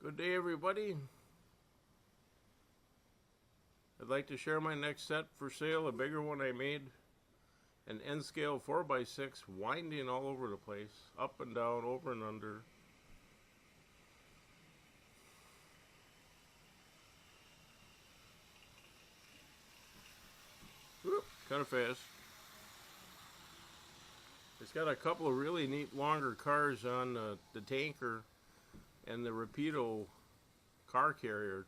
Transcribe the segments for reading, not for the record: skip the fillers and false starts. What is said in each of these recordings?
Good day, everybody. I'd like to share my next set for sale, a bigger one I made. An N-scale 4x6, winding all over the place, up and down, over and under. Whoop, kind of fast. It's got a couple of really neat longer cars on the tanker and the Rapido car carrier.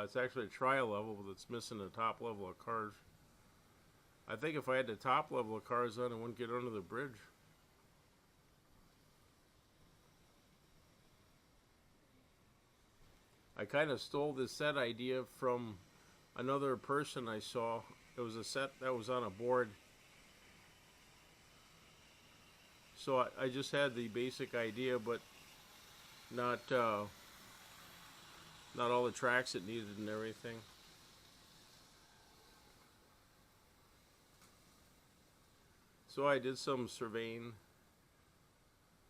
It's actually a trial level that's missing the top level of cars. I think if I had the top level of cars on, it wouldn't get under the bridge. I kind of stole this set idea from another person I saw. It was a set that was on a board. So I just had the basic idea, but not all the tracks it needed and everything. So I did some surveying,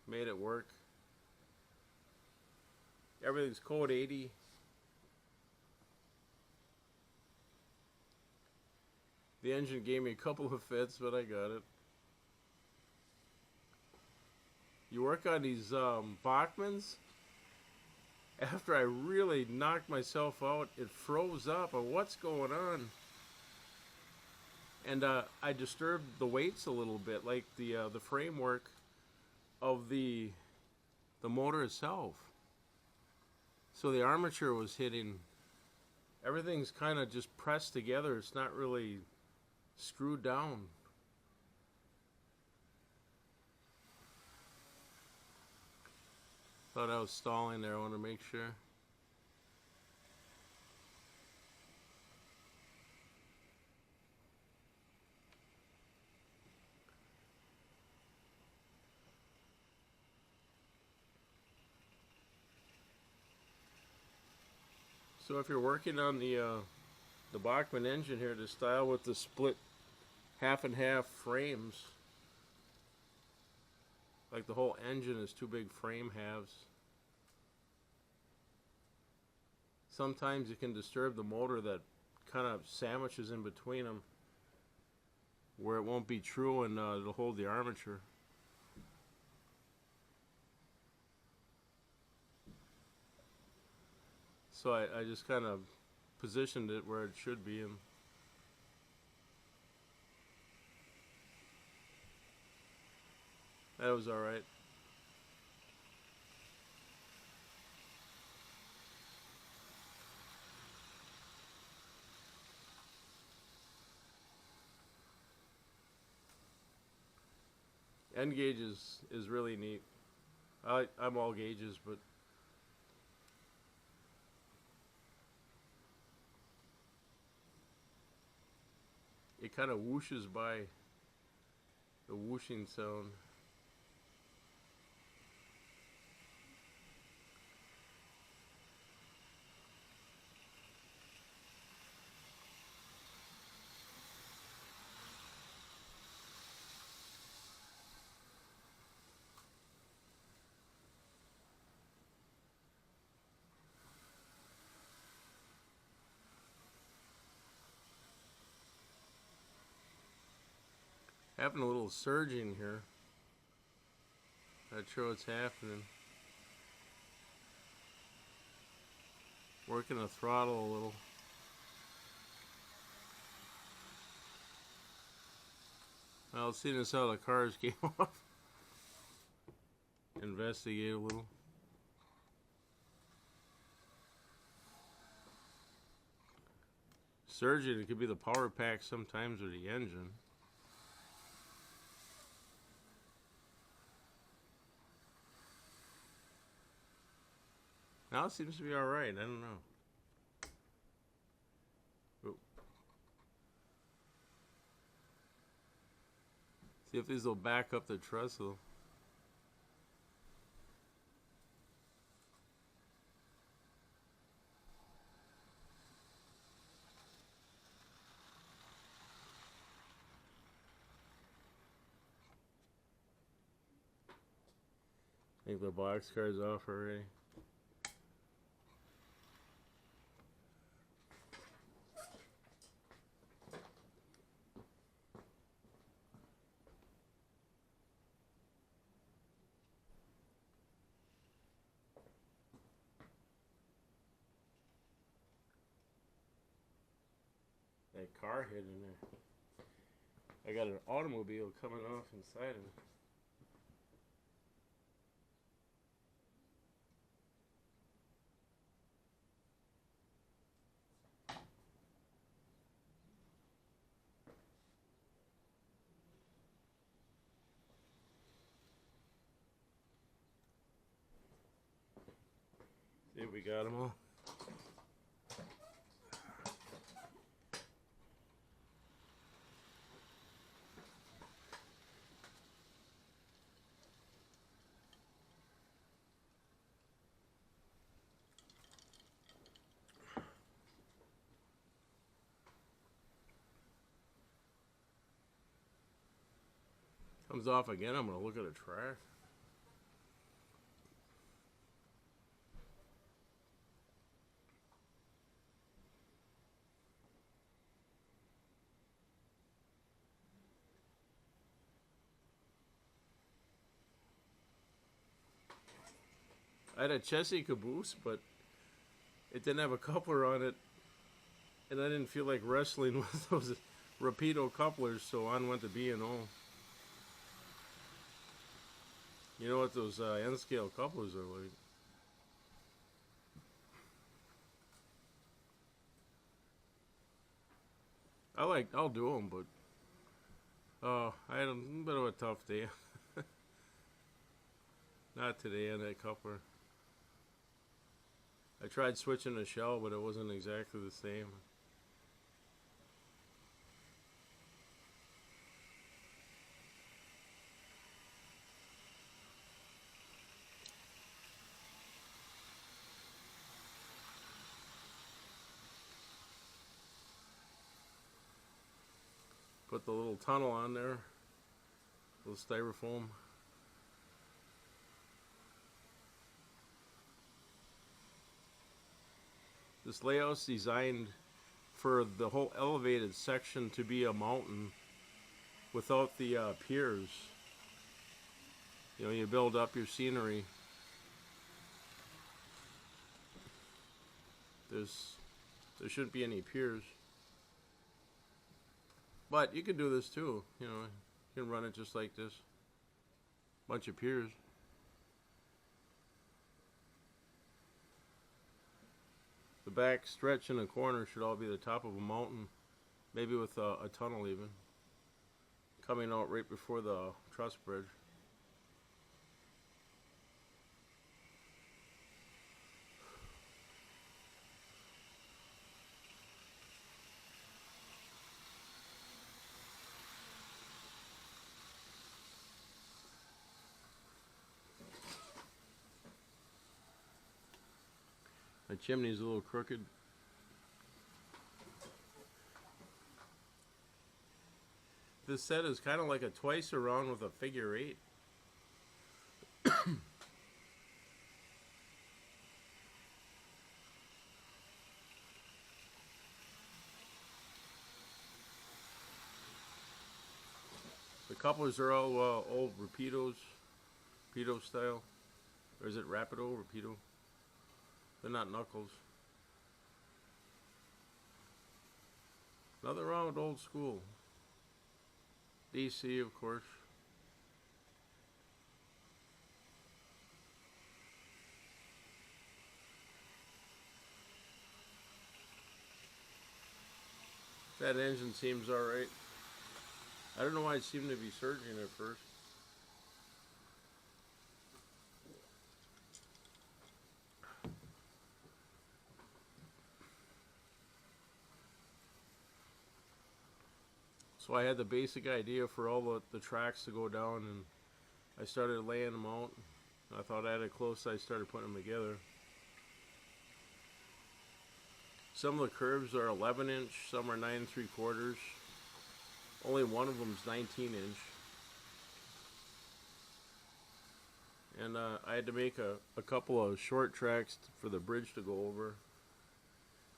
made it work. Everything's code 80. The engine gave me a couple of fits, but I got it. You work on these Bachmanns, after I really knocked myself out, it froze up. What's going on? And I disturbed the weights a little bit, like the framework of the motor itself. So the armature was hitting. Everything's kind of just pressed together. It's not really screwed down. Thought I was stalling there. I want to make sure. So if you're working on the Bachmann engine here, the style with the split half and half frames, like the whole engine is two big frame halves. Sometimes you can disturb the motor that kind of sandwiches in between them, where it won't be true, and it'll hold the armature. So I just kind of positioned it where it should be, and that was alright. End gauge is really neat. I'm all gauges, but it kind of whooshes by, the whooshing sound. Having a little surging here. Not sure what's happening. Working the throttle a little. Well, seeing as how the cars came off, investigate a little. Surging, it could be the power pack sometimes or the engine. Now it seems to be alright, I don't know. Oop. See if these will back up the trestle. I think the box car's off already. That car hit in there. I got an automobile coming off inside of it. See if we got them all. Comes off again, I'm going to look at the track. I had a chassis caboose, but it didn't have a coupler on it, and I didn't feel like wrestling with those Rapido couplers, so on went to B&O. You know what those N-scale couplers are like. I'll do them, but I had a bit of a tough day. Not today on that coupler. I tried switching the shell, but it wasn't exactly the same. Put the little tunnel on there, little styrofoam. This layout's designed for the whole elevated section to be a mountain without the piers. You know, you build up your scenery. There shouldn't be any piers. But you can do this too, you know, you can run it just like this. Bunch of piers. The back stretch in the corner should all be the top of a mountain, maybe with a tunnel even, coming out right before the truss bridge. My chimney's a little crooked. This set is kind of like a twice around with a figure 8. The couplers are all old Rapido style. Or is it Rapido? Rapido? They're not knuckles. Nothing wrong with old school. DC, of course. That engine seems alright. I don't know why it seemed to be surging at first. So I had the basic idea for all the tracks to go down, and I started laying them out. I thought I had it close, so I started putting them together. Some of the curves are 11 inch, some are 9 3/4. Only one of them is 19 inch. And I had to make a couple of short tracks for the bridge to go over.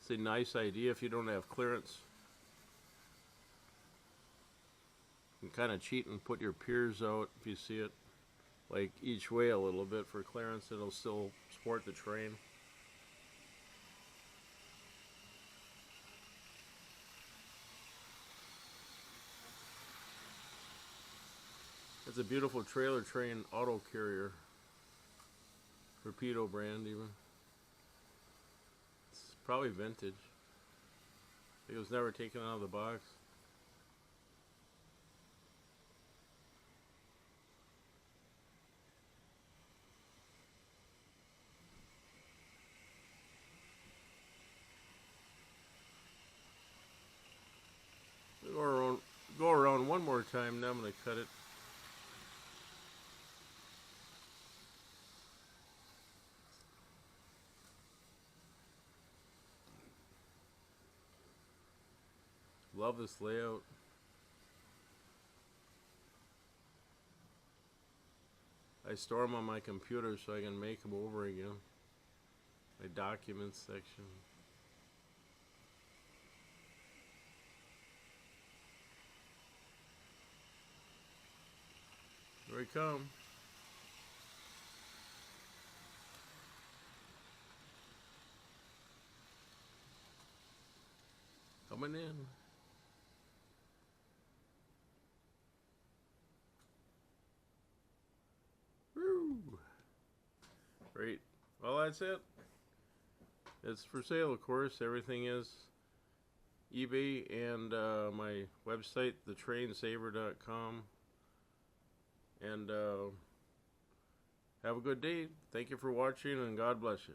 It's a nice idea if you don't have clearance. You can kind of cheat and put your piers out if you see it, like each way a little bit for clearance. It'll still support the terrain. It's a beautiful trailer train auto carrier. Rapido brand even. It's probably vintage. It was never taken out of the box. Go around one more time, now I'm going to cut it. Love this layout. I store them on my computer so I can make them over again. My documents section. Here we come. Coming in. Woo. Great. Well, that's it. It's for sale, of course. Everything is. eBay and my website, thetrainsaver.com. And have a good day. Thank you for watching, and God bless you.